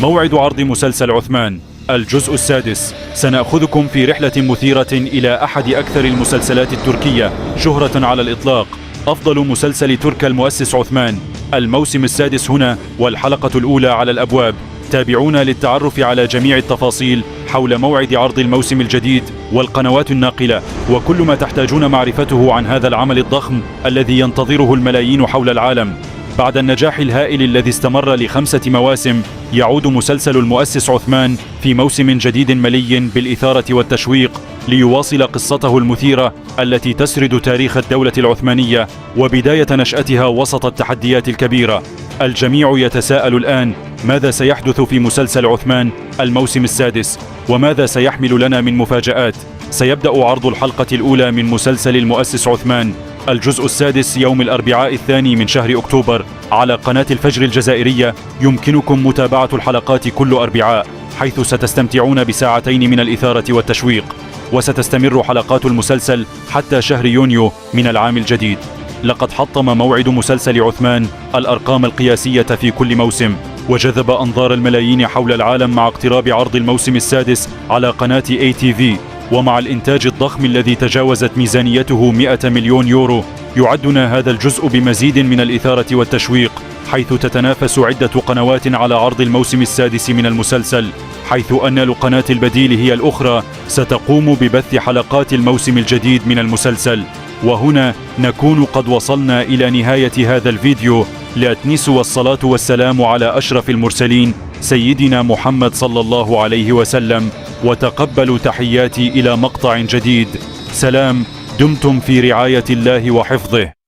موعد عرض مسلسل عثمان الجزء السادس. سنأخذكم في رحلة مثيرة إلى أحد أكثر المسلسلات التركية شهرة على الإطلاق، أفضل مسلسل تركي المؤسس عثمان. الموسم السادس هنا والحلقة الأولى على الأبواب. تابعونا للتعرف على جميع التفاصيل حول موعد عرض الموسم الجديد والقنوات الناقلة وكل ما تحتاجون معرفته عن هذا العمل الضخم الذي ينتظره الملايين حول العالم. بعد النجاح الهائل الذي استمر ل5 مواسم، يعود مسلسل المؤسس عثمان في موسم جديد مليء بالإثارة والتشويق ليواصل قصته المثيرة التي تسرد تاريخ الدولة العثمانية وبداية نشأتها وسط التحديات الكبيرة. الجميع يتساءل الآن ماذا سيحدث في مسلسل عثمان الموسم السادس، وماذا سيحمل لنا من مفاجآت. سيبدأ عرض الحلقة الأولى من مسلسل المؤسس عثمان الجزء السادس يوم الأربعاء 2 من شهر أكتوبر على قناة الفجر الجزائرية. يمكنكم متابعة الحلقات كل أربعاء، حيث ستستمتعون بساعتين من الإثارة والتشويق، وستستمر حلقات المسلسل حتى شهر يونيو من العام الجديد. لقد حطم موعد مسلسل عثمان الأرقام القياسية في كل موسم، وجذب أنظار الملايين حول العالم مع اقتراب عرض الموسم السادس على قناة ATV. ومع الإنتاج الضخم الذي تجاوزت ميزانيته 100 مليون يورو، يعدنا هذا الجزء بمزيد من الإثارة والتشويق، حيث تتنافس عدة قنوات على عرض الموسم السادس من المسلسل، حيث أن القناة البديل هي الأخرى ستقوم ببث حلقات الموسم الجديد من المسلسل. وهنا نكون قد وصلنا إلى نهاية هذا الفيديو. لأتنس والصلاة والسلام على أشرف المرسلين سيدنا محمد صلى الله عليه وسلم، وتقبلوا تحياتي إلى مقطع جديد. سلام، دمتم في رعاية الله وحفظه.